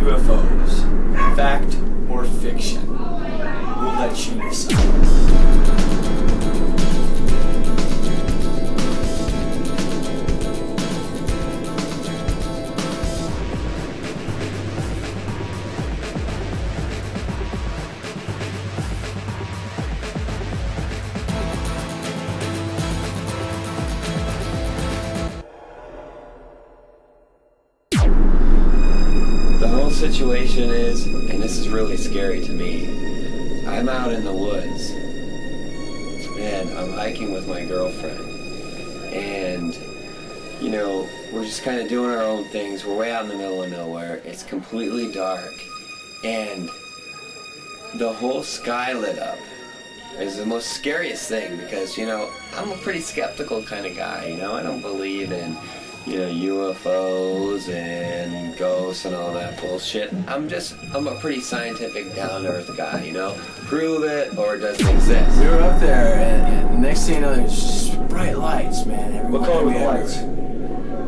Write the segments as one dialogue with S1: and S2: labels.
S1: UFOs, fact or fiction? We'll let you decide.
S2: The whole situation is, and this is really scary to me, I'm out in the woods and I'm hiking with my girlfriend, and you know, we're just kind of doing our own things. We're way out in the middle of nowhere. It's completely dark and the whole sky lit up. It's the most scariest thing because, you know, I'm a pretty skeptical kind of guy, you know. I don't believe in, you know, UFOs and ghosts and all that bullshit. I'm a pretty scientific, down-to-earth guy, you know. Prove it or it doesn't exist.
S1: We were up there, and next thing you know, there's just bright lights, man. Everywhere.
S2: What color were the lights?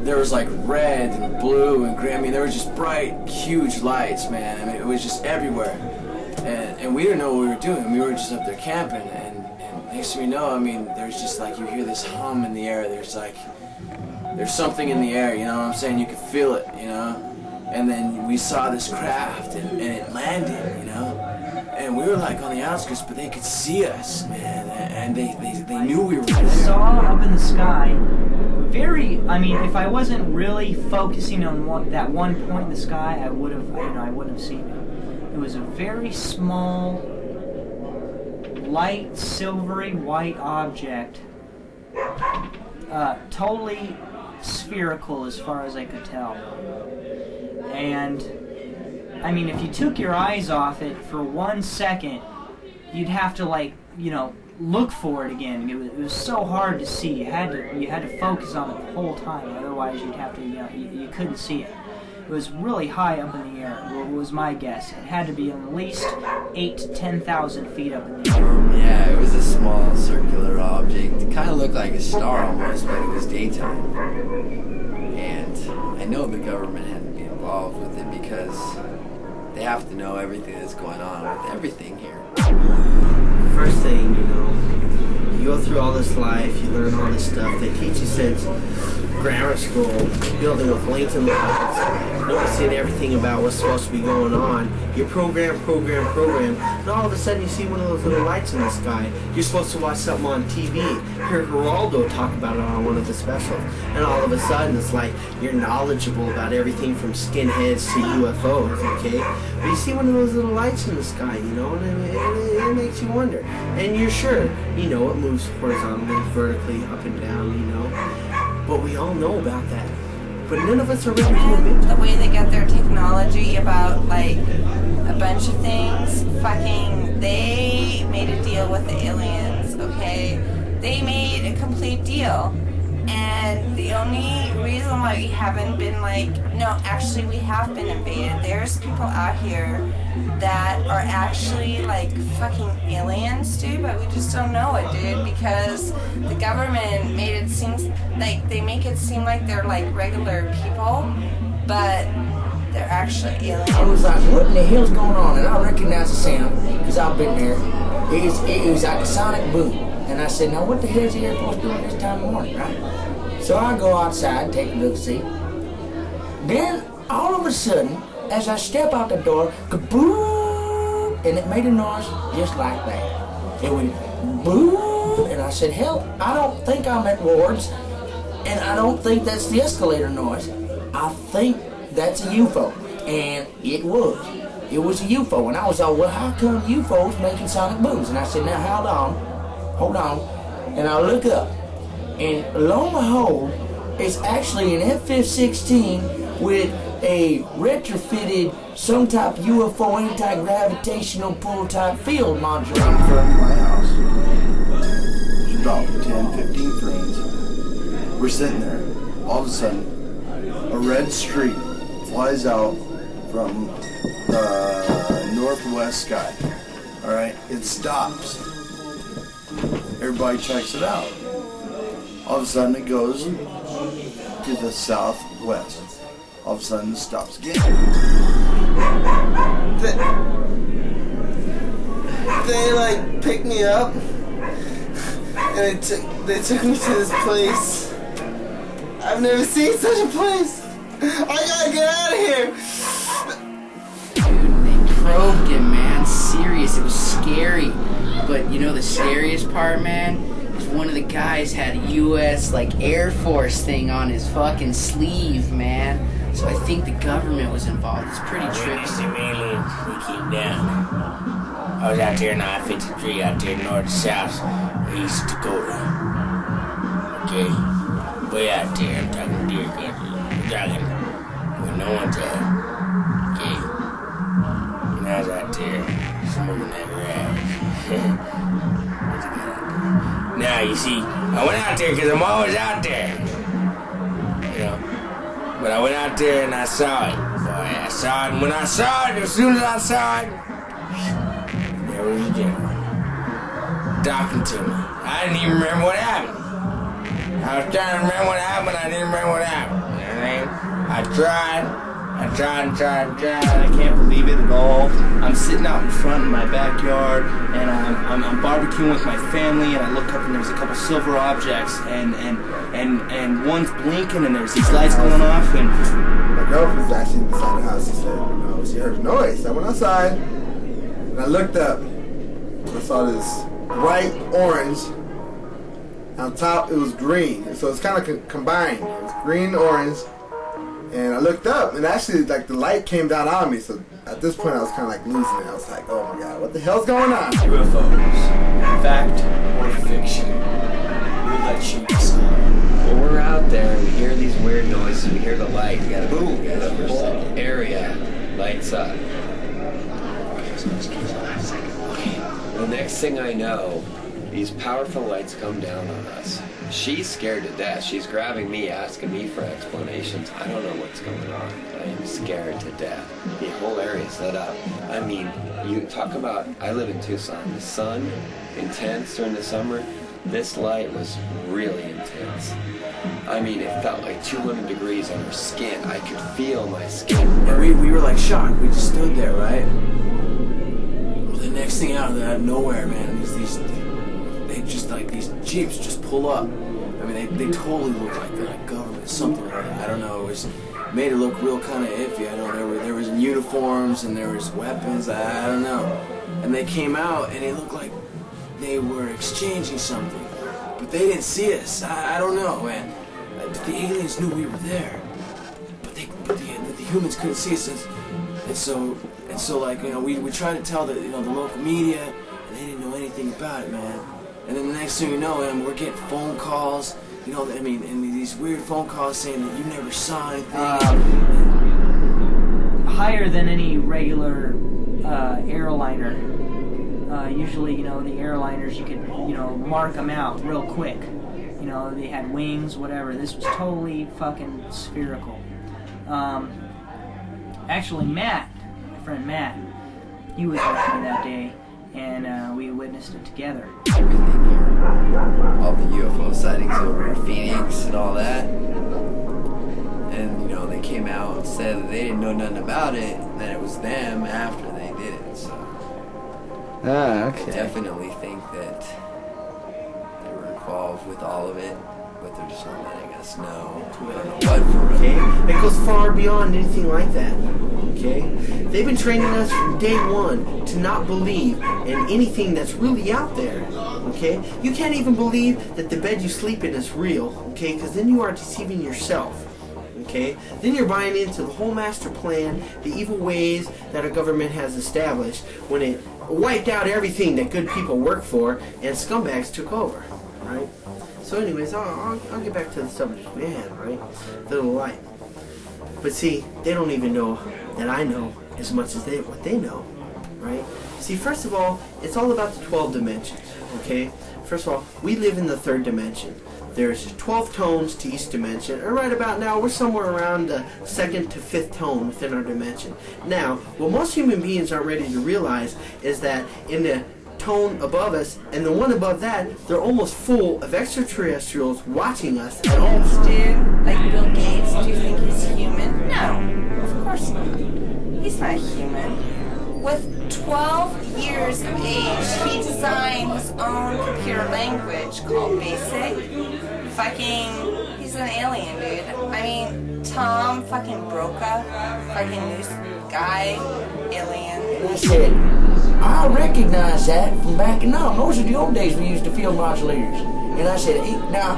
S1: There was like red and blue and green. I mean, there were just bright, huge lights, man. I mean, it was just everywhere. And we didn't know what we were doing. We were just up there camping, and next thing you know, I mean, there's just like, you hear this hum in the air. There's something in the air, you know what I'm saying? You can feel it, you know? And then we saw this craft, and it landed, you know? And we were like on the outskirts, but they could see us, man. And they knew we were there.
S3: I saw up in the sky, I mean, if I wasn't really focusing on that one point in the sky, I wouldn't have seen it. It was a very small, light, silvery white object, totally spherical as far as I could tell. And I mean, if you took your eyes off it for 1 second, you'd have to, like, you know, look for it again. It was so hard to see. You had to focus on it the whole time. Otherwise, you'd have to, you know, you couldn't see it. It was really high up in the air, was my guess. It had to be at least 8,000 to 10,000 feet up in the air.
S4: Yeah, it was a small circular object. It kind of looked like a star almost, but it was daytime. And I know the government had to be involved with it because they have to know everything that's going on with everything here.
S5: First thing, you know, you go through all this life, you learn all this stuff. They teach you since grammar school, building with Lincoln Logs, noticing everything about what's supposed to be going on. You program, and all of a sudden you see one of those little lights in the sky. You're supposed to watch something on TV, hear Geraldo talk about it on one of the specials, and all of a sudden it's like you're knowledgeable about everything from skinheads to UFOs, okay? But you see one of those little lights in the sky, you know, and it makes you wonder. And you're sure, you know, it moves horizontally, vertically, up and down, you know. But we all know about that. But none of us are ready to admit
S6: the way they get their technology about, like, a bunch of things, they made a deal with the aliens, okay? They made a complete deal. And the only reason why we haven't been like, no, actually we have been invaded. There's people out here that are actually like fucking aliens, dude, but we just don't know it, dude, because the government made it seem like, they make it seem like they're like regular people, but they're actually aliens.
S7: I was like, what in the hell's going on? And I recognized the sound, because I've been there. It was like a sonic boom. And I said, now what the hell is the Air Force doing this time of morning, right? So I go outside, take a look, see. Then, all of a sudden, as I step out the door, kaboom! And it made a noise just like that. It went boom! And I said, hell, I don't think I'm at Ward's, and I don't think that's the escalator noise. I think that's a UFO. And it was. It was a UFO. And I was all, well, how come UFOs making sonic booms? And I said, now hold on. And I look up. And lo and behold, it's actually an F-15 with a retrofitted some type of UFO anti-gravitational pull type field module.
S8: Right in front of my house. There's about 10, 15 friends. We're sitting there. All of a sudden, a red streak flies out from the northwest sky. Alright? It stops. Everybody checks it out. All of a sudden it goes to the southwest. All of a sudden it stops again.
S5: They like picked me up and they took me to this place. I've never seen such a place. I gotta get out of here.
S7: Dude, they probed him, man. Serious. It was scary. But you know the scariest part, man? Is one of the guys had a U.S. like Air Force thing on his fucking sleeve, man. So I think the government was involved. It's pretty trippy.
S9: Some aliens, they came down. I was out there in I-53, out there north, south, East Dakota. Okay? Way out there, I'm talking deer country. I'm talking when no one's out. Okay? And I was out there, smoking that rag. Now, you see, I went out there because I'm always out there. You know? But I went out there and I saw it. Boy, I saw it, and when I saw it, as soon as I saw it, there was a general talking to me. I didn't even remember what happened. I was trying to remember what happened, I didn't remember what happened. You know what I mean? I tried. I
S5: can't believe it at all. I'm sitting out in front in my backyard, and I'm barbecuing with my family, and I look up and there's a couple silver objects, and one's blinking, and there's these lights going off, and
S8: my girlfriend was actually inside the house. She said, no, she heard a noise. I went outside, and I looked up, and I saw this bright orange. On top, it was green, so it's kind of combined. It was green, orange. And I looked up, and actually, like, the light came down on me, so at this point, I was kind of, like, losing it. I was like, oh, my God, what the hell's going on?
S1: UFOs. Fact or fiction? We'll let you decide.
S2: Well, we're out there, and we hear these weird noises, we hear the light, we got a boom, the whole area lights up. The next thing I know, these powerful lights come down on us. She's scared to death. She's grabbing me, asking me for explanations. I don't know what's going on. I am scared to death. The whole area's lit up. I mean, you talk about, I live in Tucson. The sun, intense during the summer. This light was really intense. I mean, it felt like 200 degrees on her skin. I could feel my skin burn.
S1: And we were like shocked. We just stood there, right? Well, the next thing out of nowhere, man, is these jeeps just pull up. I mean, they totally look like they're like government, something like that. I don't know. It was made it look real kind of iffy. I don't know. There was uniforms and there was weapons. I don't know. And they came out and it looked like they were exchanging something, but they didn't see us. I don't know, man. The aliens knew we were there, but the humans couldn't see us. And so like, you know, we tried to tell the local media, and they didn't know anything about it, man. And then the next thing you know, we're getting phone calls, you know, I mean, and these weird phone calls saying that you never saw anything.
S3: Higher than any regular airliner. Usually, you know, the airliners, you could, you know, mark them out real quick. You know, they had wings, whatever. This was totally fucking spherical. Actually, Matt, my friend Matt, he was with me that day, and we witnessed it together.
S4: Everything here. All the UFO sightings over in Phoenix and all that. And, you know, they came out and said that they didn't know nothing about it, and that it was them after they did it, so.
S5: okay.
S4: I definitely think that they were involved with all of it, but they're just not letting us know. I don't know what for
S5: Okay? It goes far beyond anything like that. Okay? They've been training us from day one to not believe in anything that's really out there. Okay? You can't even believe that the bed you sleep in is real. Okay? Because then you are deceiving yourself. Okay? Then you're buying into the whole master plan, the evil ways that our government has established when it wiped out everything that good people work for and scumbags took over. Right? So anyways, I'll get back to the subject. Man, right? The little light. But see, they don't even know that I know as much as what they know, right? See, first of all, it's all about the 12 dimensions, okay? First of all, we live in the 3rd dimension. There's 12 tones to each dimension, and right about now, we're somewhere around the 2nd to 5th tone within our dimension. Now, what most human beings aren't ready to realize is that in the tone above us and the one above that, they're almost full of extraterrestrials watching us at all.
S6: Dude, like Bill Gates, do you think he's human? No, of course not. He's not 12 years of age, he designed his own computer language called BASIC. He's an alien, dude. I mean, Tom fucking Broca, fucking new guy, alien.
S7: And I said, I recognize that from back in now. Those are the old days we used the field modulators. And I said, hey, now,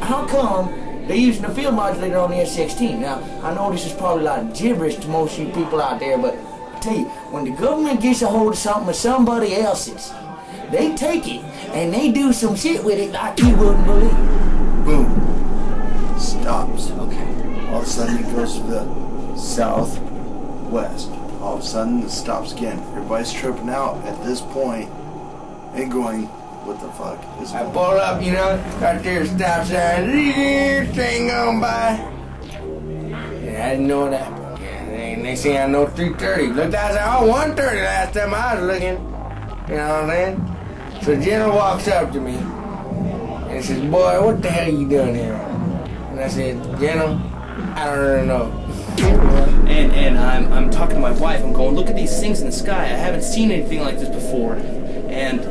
S7: how come they're using the field modulator on the F-16? Now, I know this is probably like gibberish to most of you people out there, but I tell you, when the government gets a hold of something of somebody else's, they take it and they do some shit with it like you wouldn't believe.
S8: Boom. Stops. Okay. All of a sudden it goes to the southwest. All of a sudden it stops again. Everybody's tripping out at this point and going, what the fuck is
S9: I
S8: going
S9: pulled
S8: on?
S9: up, you know, got there, stop sign, train going by. Yeah, I didn't know what happened. Yeah, next thing I know, 3:30. Looked outside, 1:30 last time I was looking. You know what I'm saying? So General walks up to me and says, boy, what the hell are you doing here? And I said, General, I don't really know.
S10: And I'm talking to my wife. I'm going, look at these things in the sky. I haven't seen anything like this before. And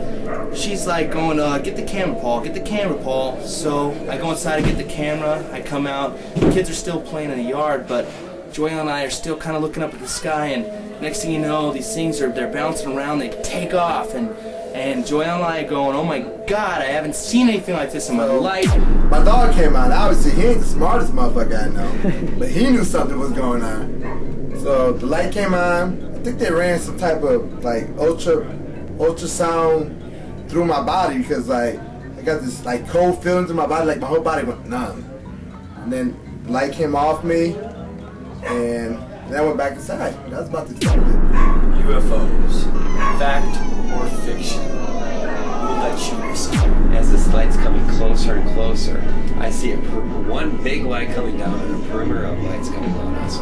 S10: she's like going, get the camera, Paul. Get the camera, Paul. So I go inside to get the camera. I come out. The kids are still playing in the yard, but Joelle and I are still kind of looking up at the sky. And next thing you know, these things they're bouncing around. They take off, and Joelle and I are going, oh my God, I haven't seen anything like this in my life.
S11: My dog came out. Obviously, he ain't the smartest motherfucker I know, but he knew something was going on. So the light came on. I think they ran some type of like ultrasound through my body because like I got this like cold feelings in my body, like my whole body went numb. And then the light came off me, and then I went back inside. That's about the extent of it.
S10: UFOs, fact or fiction? We'll let you decide.
S2: As this light's coming closer and closer, I see one big light coming down and a perimeter of lights coming on us.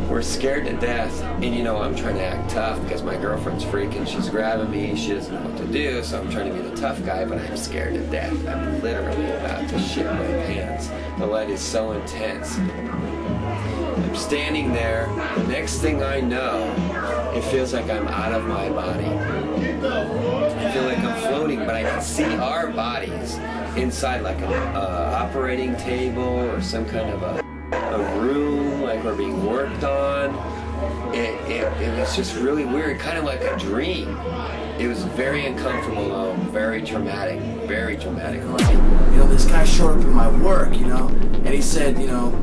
S2: We're scared to death, and you know I'm trying to act tough because my girlfriend's freaking. She's grabbing me, she doesn't know what to do, so I'm trying to be the tough guy, but I'm scared to death. I'm literally about to shit my pants. The light is so intense. I'm standing there. The next thing I know, it feels like I'm out of my body. I feel like I'm floating, but I can see our bodies inside like an operating table or some kind of a room, like we're being worked on. It was just really weird, kind of like a dream. It was very uncomfortable though, very traumatic.
S1: You know, this guy showed up in my work, you know, and he said, you know,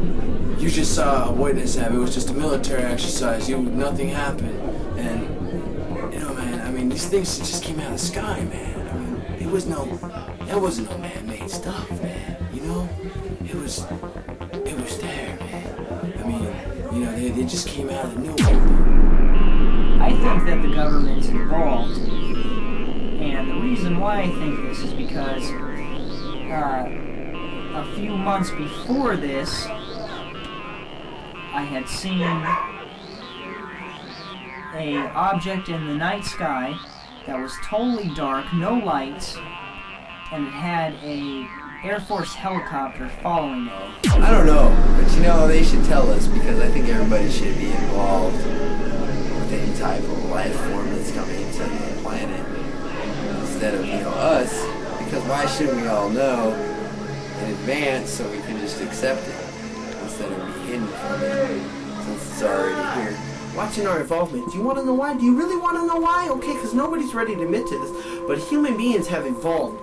S1: you just saw a witness have it was just a military exercise. Nothing happened. And, you know, man, I mean, these things just came out of the sky, man. I mean, that wasn't no man-made stuff, man. You know, it was there, man. I mean, you know, they just came out of nowhere.
S3: I think that the government's involved, and the reason why I think this is because a few months before this, I had seen an object in the night sky that was totally dark, no lights, and it had a Air Force helicopter following it.
S4: I don't know, but you know, they should tell us because I think everybody should be involved with any type of life form that's coming into the planet instead of, you know, us, because why shouldn't we all know in advance so we can just accept it instead of be hidden from it since it's already here.
S5: Watching our involvement, do you want to know why? Do you really want to know why? Okay, because nobody's ready to admit to this, but human beings have evolved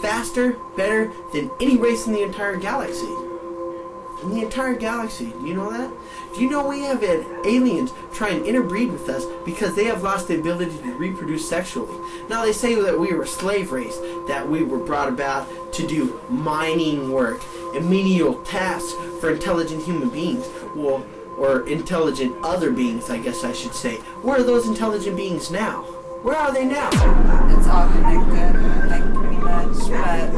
S5: faster, better than any race in the entire galaxy. In the entire galaxy, do you know that? Do you know we have had aliens try and interbreed with us because they have lost the ability to reproduce sexually? Now they say that we were a slave race, that we were brought about to do mining work and menial tasks for intelligent human beings. Well, or intelligent other beings, I guess I should say. Where are those intelligent beings now? Where are they now?
S6: It's all connected, like pretty much, but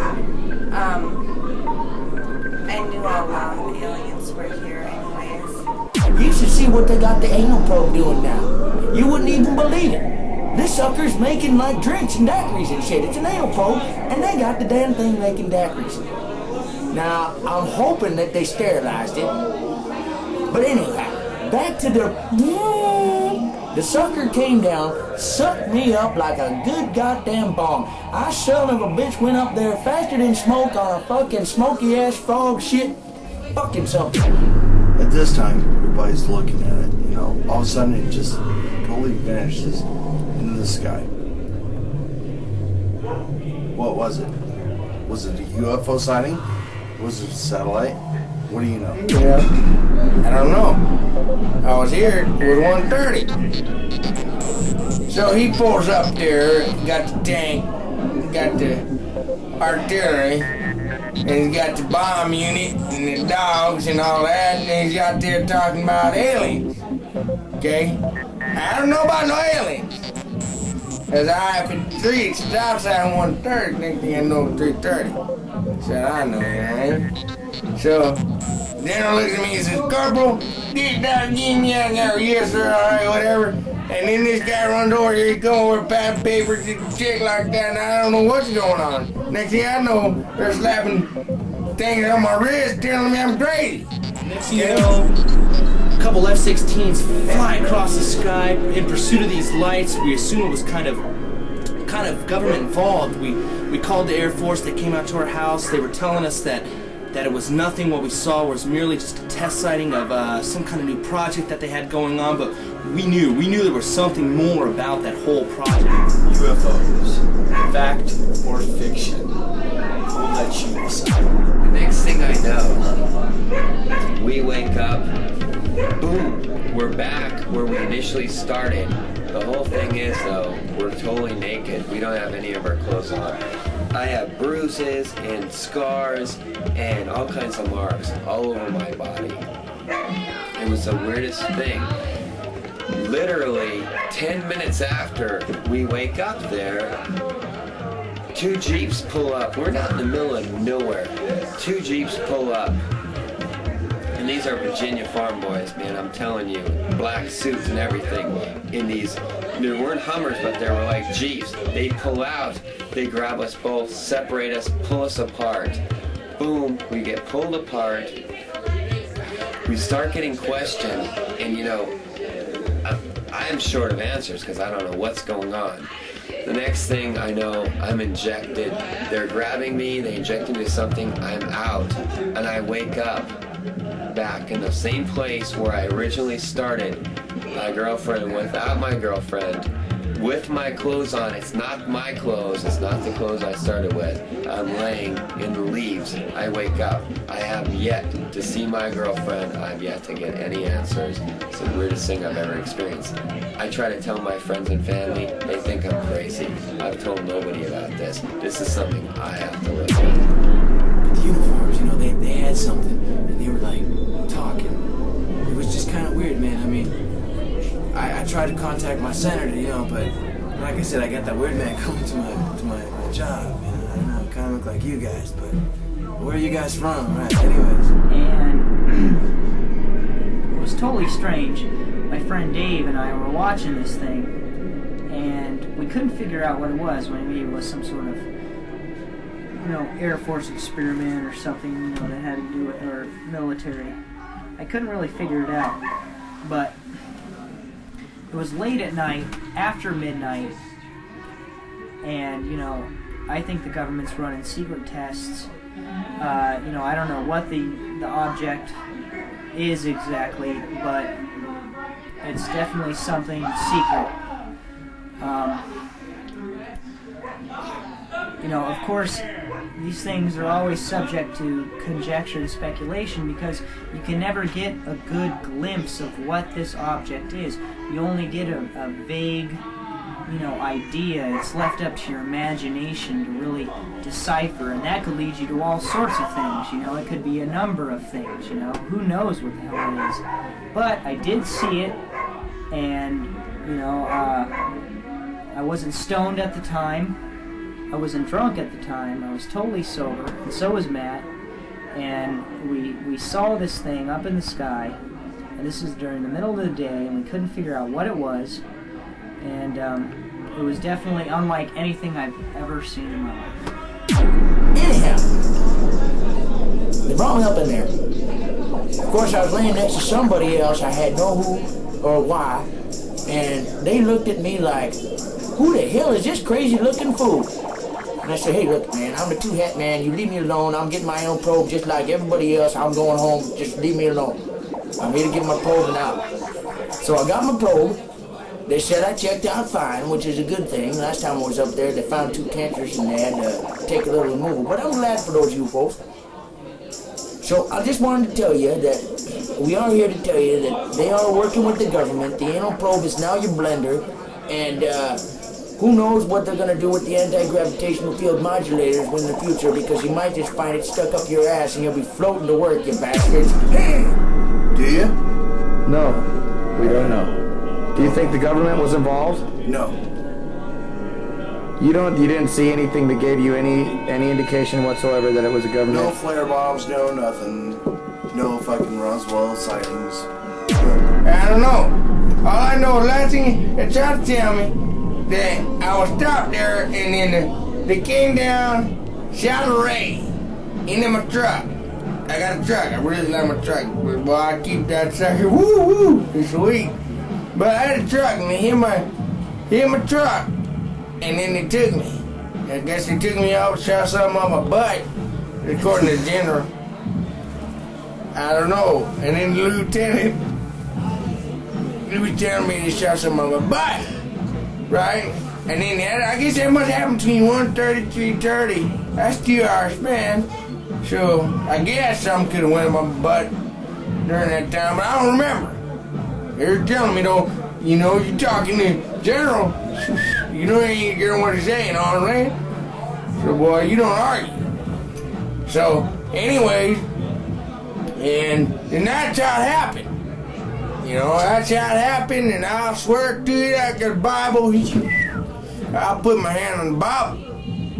S6: I knew all along the aliens were here anyways.
S7: You should see what they got the anal probe doing now. You wouldn't even believe it. This sucker's making like drinks and daiquiris and shit. It's an anal probe, and they got the damn thing making daiquiris. Now, I'm hoping that they sterilized it. But anyhow, back to the The sucker came down, sucked me up like a good goddamn bomb. I son of a bitch went up there faster than smoke on a fucking smoky ass frog shit. Fucking something.
S8: At this time, everybody's looking at it, you know. All of a sudden, it just totally vanishes into the sky. What was it? Was it a UFO sighting? Was it a satellite? What do you know?
S9: Yeah. I don't know. I was here at 1:30. So he pulls up there, got the tank, got the artillery, and he's got the bomb unit and the dogs and all that, and he's out there talking about aliens. Okay? I don't know about no aliens. Cause I-53, it's outside 1:30, next thing I know 3:30. Said I know it, right? So then looks at me and says, Corporal, this dog give me out now. Yes sir, alright, whatever. And then this guy runs over here, he comes over with pad papers and shit like that, and I don't know what's going on. Next thing I know, they're slapping things on my wrist telling me I'm crazy.
S10: Next thing you know, a couple F-16s fly across the sky in pursuit of these lights. We assume it was kind of government involved. We called the Air Force. They came out to our house. They were telling us that it was nothing. What we saw was merely just a test sighting of some kind of new project that they had going on. But we knew there was something more about that whole project.
S4: UFOs, fact or fiction? I'll let you decide.
S2: The next thing I know, we wake up, boom, we're back where we initially started. The whole thing is, though, we're totally naked. We don't have any of our clothes on. I have bruises and scars and all kinds of marks all over my body. It was the weirdest thing. Literally 10 minutes after we wake up there, 2 Jeeps pull up. We're not in the middle of nowhere. 2 Jeeps pull up. And these are Virginia farm boys, man, I'm telling you. Black suits and everything. In these, there weren't Hummers, but they were like Jeeps. They pull out, they grab us both, separate us, pull us apart. Boom, we get pulled apart. We start getting questioned, and you know, I am short of answers because I don't know what's going on. The next thing I know, I'm injected. They're grabbing me, they inject me with something, I'm out. And I wake up back in the same place where I originally started. My girlfriend without my girlfriend, with my clothes on. It's not my clothes, it's not the clothes I started with. I'm laying in the leaves. I wake up. I have yet to see my girlfriend. I've yet to get any answers. It's the weirdest thing I've ever experienced. I try to tell my friends and family. They think I'm crazy. I've told nobody about this. This is something I have to live with.
S1: The uniforms, you know, they had something, and they were like talking. It was just kind of weird, man. I mean, I tried to contact my senator, you know, but like I said, I got that weird man coming to my job. You know, I don't know, kind of look like you guys, but where are you guys from, right? Anyways.
S3: And it was totally strange. My friend Dave and I were watching this thing, and we couldn't figure out what it was. Maybe it was some sort of, you know, Air Force experiment or something, you know, that had to do with our military. I couldn't really figure it out, but it was late at night, after midnight, and, you know, I think the government's running secret tests. You know, I don't know what the object is exactly, but it's definitely something secret. You know, of course, these things are always subject to conjecture and speculation because you can never get a good glimpse of what this object is. You only get a vague, you know, idea. It's left up to your imagination to really decipher, and that could lead you to all sorts of things, you know. It could be a number of things, you know. Who knows what the hell it is. But I did see it, and, you know, I wasn't stoned at the time. I wasn't drunk at the time. I was totally sober, and so was Matt. And we saw this thing up in the sky, and this is during the middle of the day, and we couldn't figure out what it was. And it was definitely unlike anything I've ever seen in my life.
S7: Anyhow, they brought me up in there. Of course, I was laying next to somebody else. I had no who or why. And they looked at me like, who the hell is this crazy looking fool? And I said, hey, look, man, I'm the two-hat man. You leave me alone. I'm getting my own probe just like everybody else. I'm going home. Just leave me alone. I'm here to get my probe now. So I got my probe. They said I checked out fine, which is a good thing. Last time I was up there, they found 2 cancers and they had to take a little removal. But I'm glad for those you folks. So I just wanted to tell you that we are here to tell you that they are working with the government. The anal probe is now your blender. And who knows what they're going to do with the anti-gravitational field modulators in the future, because you might just find it stuck up your ass and you'll be floating to work, you bastards.
S8: Do you?
S12: No, we don't know. Do you think the government was involved?
S8: No.
S12: You didn't see anything that gave you any indication whatsoever that it was a government?
S8: No flare bombs, no nothing. No fucking Roswell sightings.
S9: I don't know. All I know is last thing they tried to tell me that I was stopped there and then they came down, shot a ray into my truck. I got a truck. I really like my truck. Boy, I keep that sucker. Woo woo. It's sweet. But I had a truck and they hit my truck. And then they took me. I guess they took me out, shot something on my butt, according to the general. I don't know. And then the lieutenant, he was telling me they shot something on my butt, right? And then I guess that must happen between 1:30 and 3:30. That's 2 hours, man. So I guess something could have went in my butt during that time, but I don't remember. They're telling me though, you know, you're talking to general. You know, you ain't getting what he's saying, all right? So, boy, you don't argue. So, anyways, and that's how it happened. You know, that's how it happened, and I'll swear to you, I got the Bible. I'll put my hand on the Bible.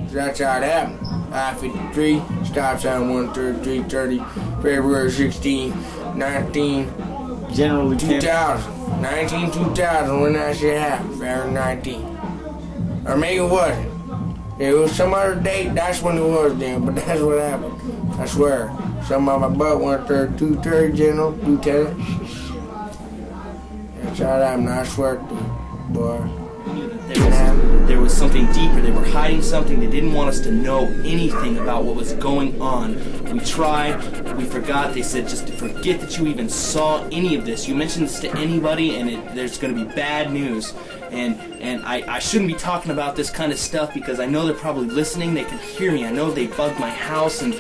S9: So that's how it happened. I-53, stop sign 13330, February 16, 19,
S5: General Lieutenant
S9: 2000. 2000, when that shit happened, February 19. Or maybe it wasn't. It was some other date, that's when it was then, but that's what happened. I swear. Something on my butt, 132 General Lieutenant. That's how it happened, I swear to you, boy.
S10: There was something deeper. They were hiding something. They didn't want us to know anything about what was going on. We tried. We forgot. They said just to forget that you even saw any of this. You mention this to anybody, and there's going to be bad news. And I shouldn't be talking about this kind of stuff because I know they're probably listening. They can hear me. I know they bugged my house, and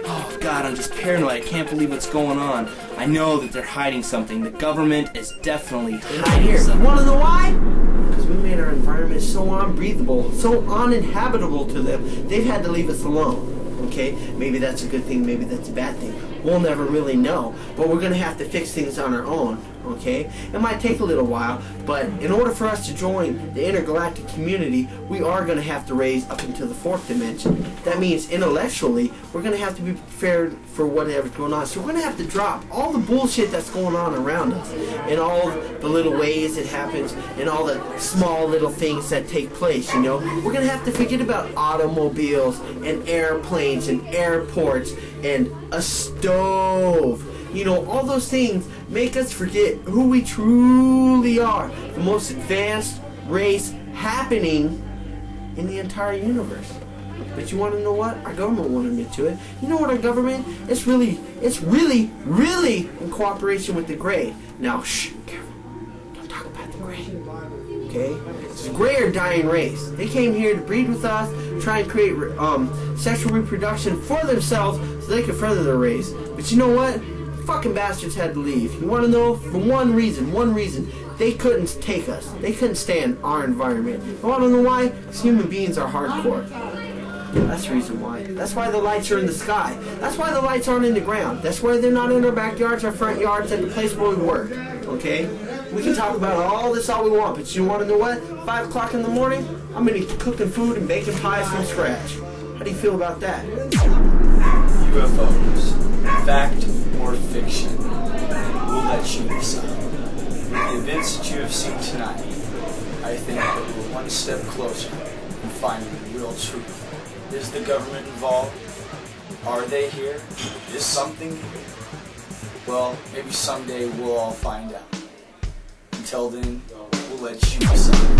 S10: oh God, I'm just paranoid. I can't believe what's going on. I know that they're hiding something. The government is definitely hiding something.
S5: You want to know why? Because we made our environment so unbreathable, so uninhabitable to them, they've had to leave us alone. Okay? Maybe that's a good thing, maybe that's a bad thing. We'll never really know. But we're going to have to fix things on our own. Okay? It might take a little while, but in order for us to join the intergalactic community, we are going to have to raise up into the 4th dimension. That means intellectually, we're going to have to be prepared for whatever's going on. So we're going to have to drop all the bullshit that's going on around us, and all the little ways it happens, and all the small little things that take place, you know. We're going to have to forget about automobiles, and airplanes, and airports, and a stove. You know, all those things make us forget who we truly are. The most advanced race happening in the entire universe. But you want to know what? Our government won't admit to it. You know what our government? It's really in cooperation with the Grey. Now, shh, careful. Don't talk about the Grey. Okay? It's the Grey or dying race. They came here to breed with us, try and create sexual reproduction for themselves so they could further their race. But you know what? Fucking bastards had to leave. You want to know? For one reason. They couldn't take us. They couldn't stand our environment. You want to know why? Because human beings are hardcore. That's the reason why. That's why the lights are in the sky. That's why the lights aren't in the ground. That's why they're not in our backyards, our front yards, at the place where we work. Okay? We can talk about all this all we want, but you want to know what? 5 o'clock in the morning, I'm going to be cooking food and baking pies from scratch. How do you feel about that?
S13: UFOs, fact or fiction? We'll let you decide. With the events that you have seen tonight, I think that we're one step closer to finding the real truth. Is the government involved? Are they here? Is something here? Well, maybe someday we'll all find out. Until then, will let you decide.